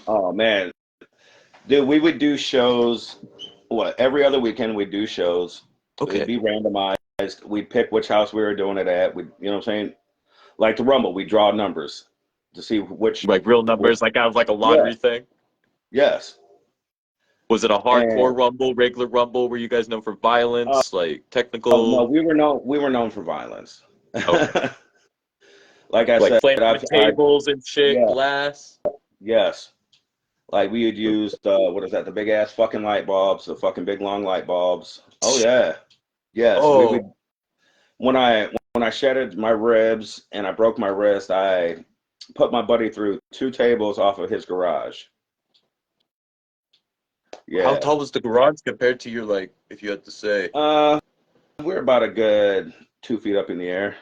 Oh man, dude, we would do shows. Every other weekend we'd do shows. Okay. It'd be randomized. We'd pick which house we were doing it at. You know what I'm saying? Like the Rumble, we draw numbers to see which, like real numbers, like out of like a lottery thing. Yes. Was it a hardcore Rumble, regular Rumble? Were you guys known for violence, like technical? Oh, no, we were known for violence. Okay. Like I said, flaming tables and shit, glass. Yes. Like we had used the big ass fucking light bulbs, the fucking big long light bulbs. Oh yeah. Yes. Oh. When I shattered my ribs and I broke my wrist, I put my buddy through 2 tables off of his garage. Yeah. How tall was the garage compared to your, like, if you had to say? we're about a good 2 feet up in the air.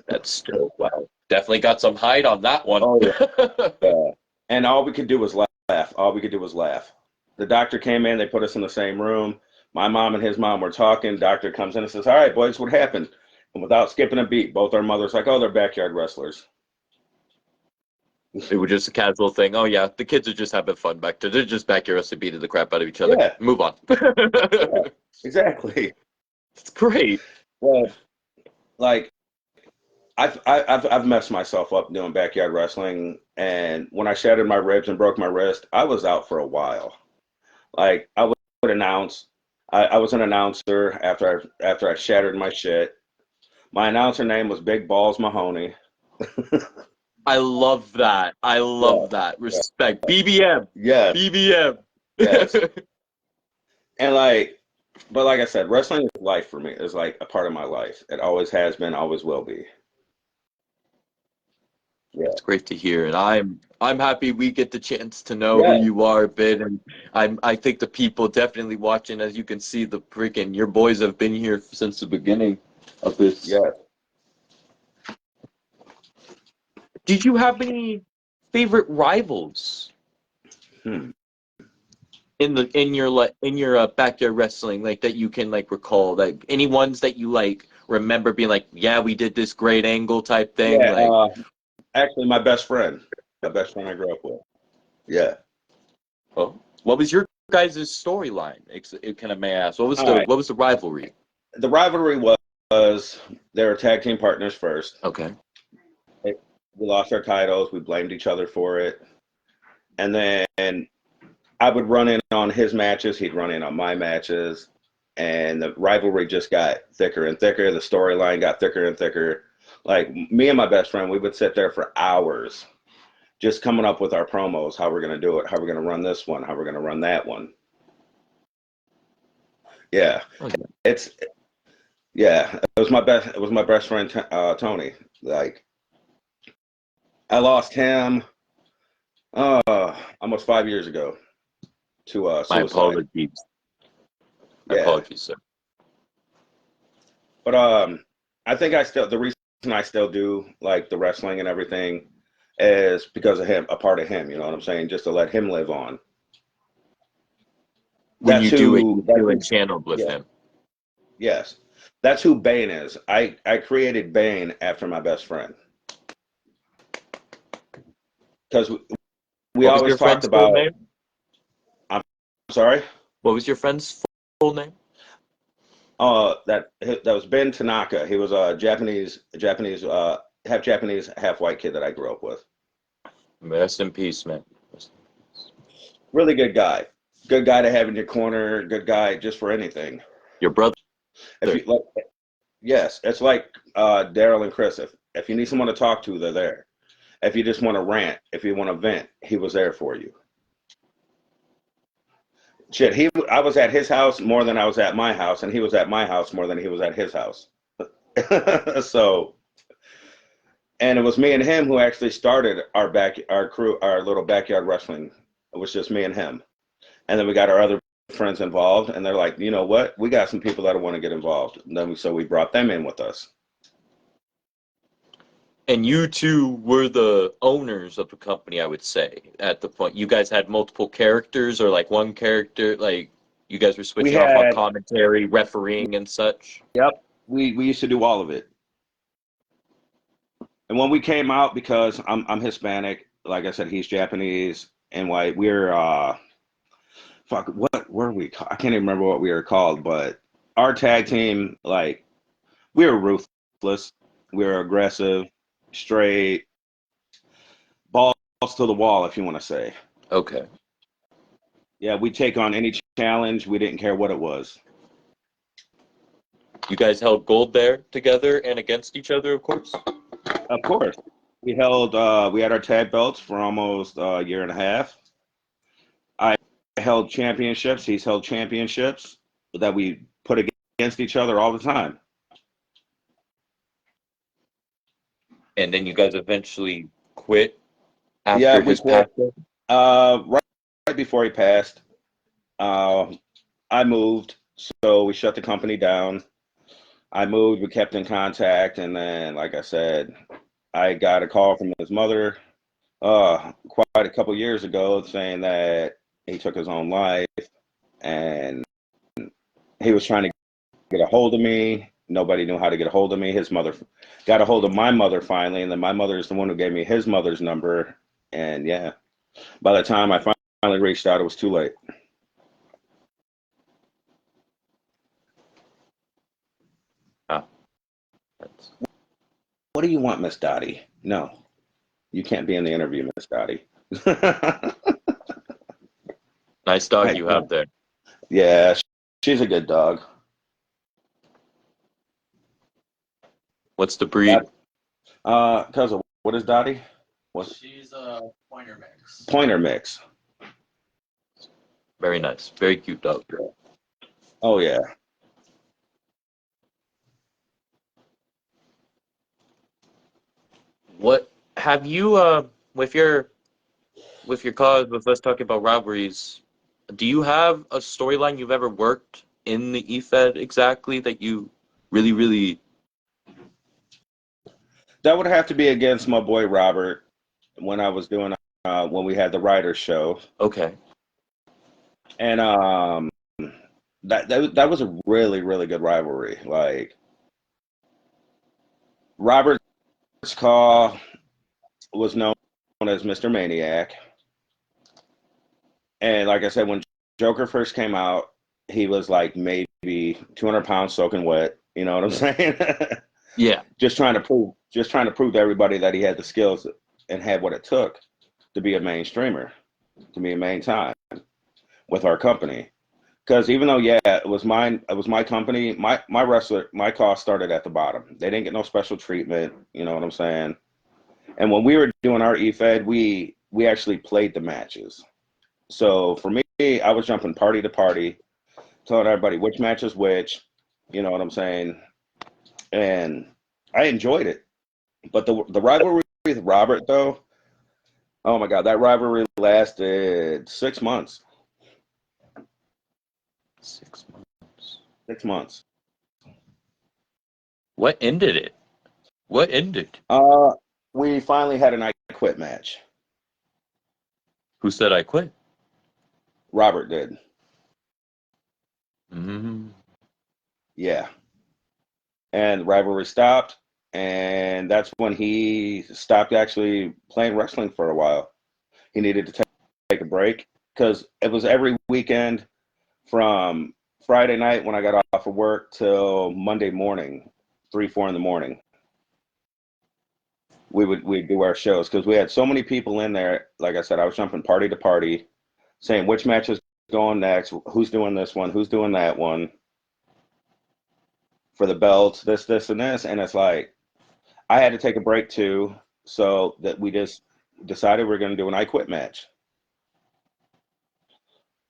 That's still wow. Definitely got some height on that one. Oh yeah. And all we could do was laugh. All we could do was laugh. The doctor came in. They put us in the same room. My mom and his mom were talking. Doctor comes in and says, "All right, boys, what happened?" And without skipping a beat, both our mothers like, "Oh, they're backyard wrestlers." It was just a casual thing. Oh yeah, the kids are just having fun back there. They're just back here us beating the crap out of each other. Yeah. Move on. Yeah, exactly. It's great. Well, like I've messed myself up doing backyard wrestling, and when I shattered my ribs and broke my wrist, I was out for a while. Like I would announce. I was an announcer after I shattered my shit. My announcer name was Big Balls Mahoney. I love that. I love that. Respect. BBM. Yes. BBM. Yes. And but like I said, wrestling is life for me. It's like a part of my life. It always has been, always will be. Yeah. It's great to hear, and I'm happy we get the chance to know who you are a bit, and I think the people definitely watching, as you can see, the freaking your boys have been here since the beginning of this. Yeah. Did you have any favorite rivals in your backyard wrestling, like that you can like recall, like any ones that you like remember being like, yeah, we did this great angle type thing? Yeah, like actually, my best friend I grew up with. Yeah. Oh, what was your guys' storyline? It kind of may ask. What was the rivalry? The rivalry was they were tag team partners first. Okay. We lost our titles. We blamed each other for it. And then I would run in on his matches. He'd run in on my matches. And the rivalry just got thicker and thicker. The storyline got thicker and thicker. Like me and my best friend, we would sit there for hours just coming up with our promos, how we're going to do it, how we're going to run this one, how we're going to run that one. Yeah. Okay. It was my best friend, Tony. Like, I lost him almost 5 years ago to suicide. My apologies. My apologies, sir. But I think the reason I still do like the wrestling and everything is because of him, a part of him, you know what I'm saying? Just to let him live on. When you do it channeled with him. Yes. That's who Bane is. I created Bane after my best friend. Because we always talked about. I'm sorry? What was your friend's full name? That was Ben Tanaka. He was a Japanese, half Japanese, half white kid that I grew up with. Rest in peace, man. Really good guy. Good guy to have in your corner. Good guy just for anything. Your brother. Yes, it's like Daryl and Chris. If you need someone to talk to, they're there. If you just want to rant, if you want to vent, he was there for you. Shit, I was at his house more than I was at my house, and he was at my house more than he was at his house. So, and it was me and him who actually started our little backyard wrestling. It was just me and him, and then we got our other friends involved, and they're like, you know what? We got some people that want to get involved. And then we brought them in with us. And you two were the owners of the company, I would say, at the point. You guys had multiple characters, or like one character, like you guys were switching off on commentary, refereeing, and such? Yep. We used to do all of it. And when we came out, because I'm Hispanic, like I said, he's Japanese and white, we're what were we? I can't even remember what we were called, but our tag team, like, we were ruthless, we were aggressive, straight, balls to the wall, if you want to say. Okay. Yeah, we take on any challenge. We didn't care what it was. You guys held gold there together and against each other, of course? Of course. We had our tag belts for almost a year and a half. I held championships. He's held championships that we put against each other all the time. And then you guys eventually quit after his passing? Right before he passed. I moved, so we shut the company down. I moved, we kept in contact, and then, like I said, I got a call from his mother quite a couple years ago saying that he took his own life, and he was trying to get a hold of me. Nobody knew how to get a hold of me. His mother got a hold of my mother finally, and then my mother is the one who gave me his mother's number. And yeah, by the time I finally reached out, it was too late. Oh, what do you want, Miss Dottie? No, you can't be in the interview, Miss Dottie. nice dog you have there. Yeah, she's a good dog. What's the breed? Cousin, what is Dottie? She's a pointer mix. Pointer mix. Very nice. Very cute dog. Oh yeah. What have you with your cause with us talking about robberies, do you have a storyline you've ever worked in the EFED exactly that you really That would have to be against my boy Robert when I was doing when we had the writers show. Okay. And that was a really good rivalry. Like Robert's call was known as Mr. Maniac. And like I said, when Joker first came out, he was like maybe 200 pounds soaking wet. You know what I'm saying? Yeah. Just trying to prove to everybody that he had the skills and had what it took to be a mainstreamer, to be a main time with our company. Because even though, yeah, it was my company, my cost started at the bottom. They didn't get no special treatment, you know what I'm saying? And when we were doing our EFED, we actually played the matches. So for me, I was jumping party to party, telling everybody which match is which, you know what I'm saying? And I enjoyed it. But the rivalry with Robert, though, oh my God, that rivalry lasted 6 months. 6 months. 6 months. What ended it? What ended? We finally had an I Quit match. Who said I quit? Robert did. Mm-hmm. Yeah. And the rivalry stopped, and that's when he stopped actually playing wrestling for a while. He needed to take a break because it was every weekend from Friday night when I got off of work till Monday morning, 3, 4 in the morning. We'd do our shows because we had so many people in there. Like I said, I was jumping party to party, saying which match is going next, who's doing this one, who's doing that one for the belts, this, and this. And it's like, I had to take a break too, so that we just decided we're going to do an I Quit match.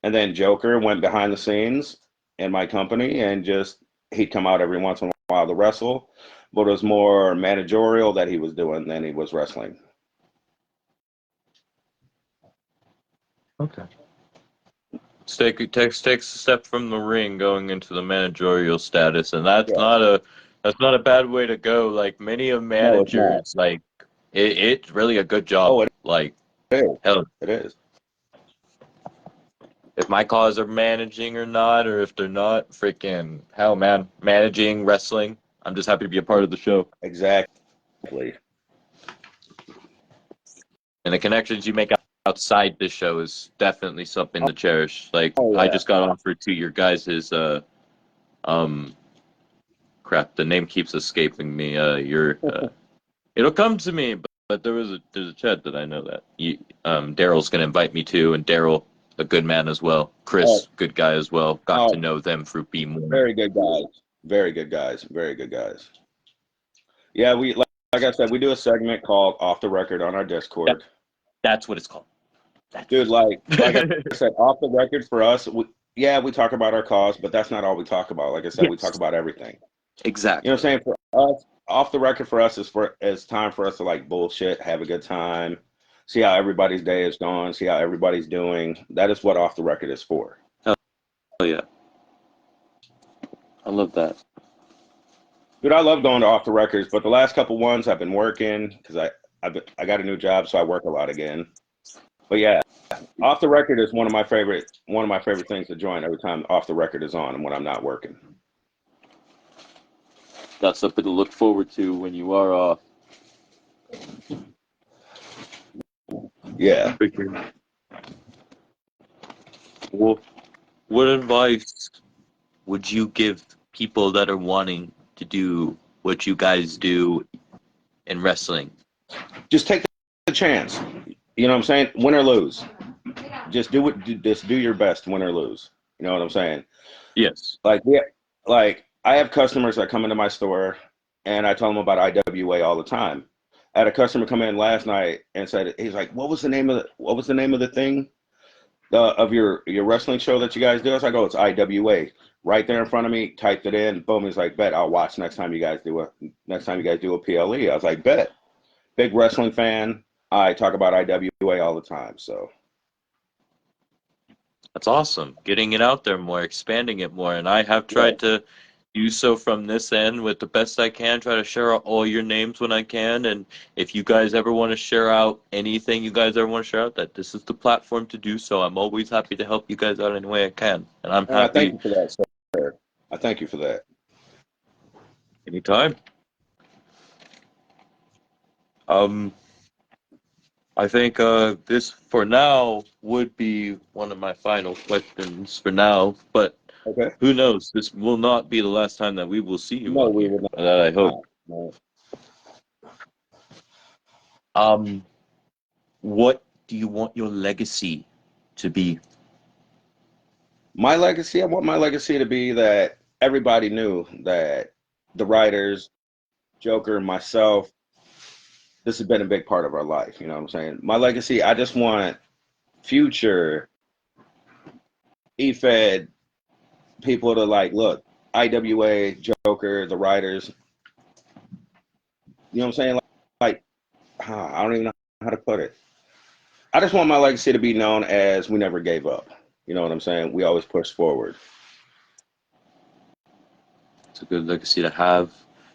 And then Joker went behind the scenes in my company and he'd come out every once in a while to wrestle, but it was more managerial that he was doing than he was wrestling. Okay. Takes a step from the ring going into the managerial status, and that's not a bad way to go. Like many of managers, like it's really a good job. Oh, it is. Hell, It is. if my cause are managing or not, or if they're not, freaking hell, man, managing wrestling. I'm just happy to be a part of the show. Exactly. And the connections you make outside this show is definitely something to cherish. Like yeah. I just got offered to your guys's crap, the name keeps escaping me. It'll come to me, but there's a chat that I know that Daryl's gonna invite me to, and Daryl, a good man as well. Chris, good guy as well. Got to know them through Be More. Very good guys. Very good guys. Very good guys. Yeah, we like I said, we do a segment called Off the Record on our Discord. That's what it's called. Dude, like I said, off the record for us, we talk about our cause, but that's not all we talk about. Like I said, we talk about everything. Exactly. You know what I'm saying? For us, off the record for us is time for us to like bullshit, have a good time, see how everybody's day is going, see how everybody's doing. That is what off the record is for. Oh yeah. I love that. Dude, I love going to off the records, but the last couple ones I've been working because I got a new job, so I work a lot again. But yeah, off the record is one of my favorite things to join every time off the record is on and when I'm not working. That's something to look forward to when you are off. Yeah. Well, what advice would you give people that are wanting to do what you guys do in wrestling? Just take the chance. You know what I'm saying? Win or lose. Just do it. Just do your best, win or lose. You know what I'm saying? Yes. Like, yeah, like I have customers that come into my store and I tell them about IWA all the time. I had a customer come in last night and said, he's like, what was the name of the thing of your wrestling show that you guys do? I was like, oh, it's IWA. Right there in front of me, typed it in, boom. He's like, bet I'll watch next time you guys do a PLE. I was like, bet. Big wrestling fan. I talk about IWA all the time. So That's awesome. Getting it out there more, expanding it more. And I have tried to do so from this end with the best I can, try to share out all your names when I can. And if you guys ever want to share out anything you guys ever want to share out, that this is the platform to do so. I'm always happy to help you guys out any way I can. And I'm I happy. thank you for that, sir. I thank you for that. Anytime. I think this, for now, would be one of my final questions for now. But Okay. who knows? This will not be the last time that we will see you. No, on we here. will not. That I hope. No. What do you want your legacy to be? My legacy, I want my legacy to be that everybody knew that the writers, Joker, myself, this has been a big part of our life. You know what I'm saying? My legacy, I just want future EFED people to like, look, IWA, Joker, the writers, you know what I'm saying? I don't even know how to put it. I just want my legacy to be known as we never gave up. You know what I'm saying? We always pushed forward. It's a good legacy to have.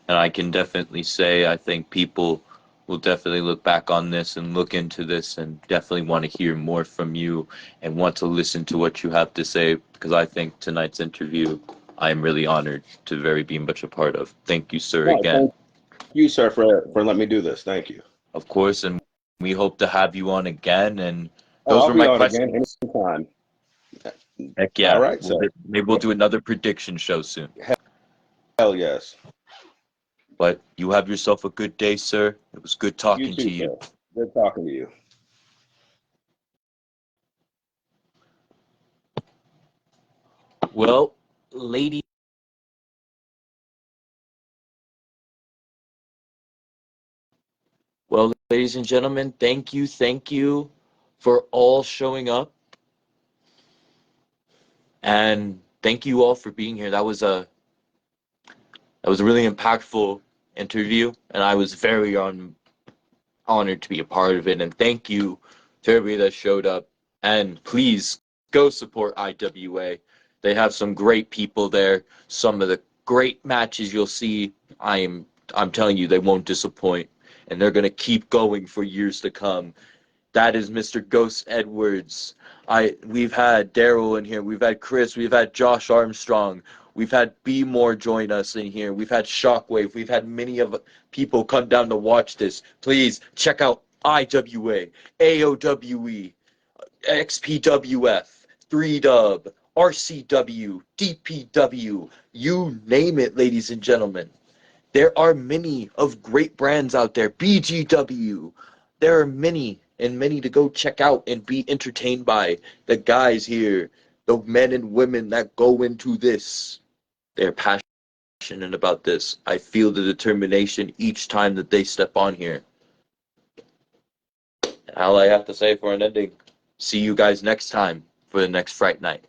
And I can definitely say I think people will definitely look back on this and look into this and definitely want to hear more from you and want to listen to what you have to say, because I think tonight's interview I am really honored to very be much a part of. Thank you, sir, again. Thank you, sir, for letting me do this. Thank you. Of course, and we hope to have you on again. And Oh, those I'll were be my on questions. again anytime. Heck yeah. All right, sir. Maybe we'll do another prediction show soon. Hell yes. But you have yourself a good day, sir. It was good talking to you. Sir. Good talking to you. Well, ladies and gentlemen, thank you for all showing up. And thank you all for being here. That was a really impactful interview, and I was very honored to be a part of it. And thank you to everybody that showed up. And please go support IWA. They have some great people there. Some of the great matches you'll see. I'm telling you, they won't disappoint, and they're gonna keep going for years to come. That is Mr. Ghost Edwards. We've had Daryl in here. We've had Chris. We've had Josh Armstrong. We've had B More join us in here. We've had Shockwave. We've had many of people come down to watch this. Please check out IWA, AOWE, XPWF, 3Dub, RCW, DPW, you name it, ladies and gentlemen. There are many of great brands out there. BGW. There are many and many to go check out and be entertained by. The guys here, the men and women that go into this, they're passionate about this. I feel the determination each time that they step on here. All I have to say for an ending, see you guys next time for the next Fright Night.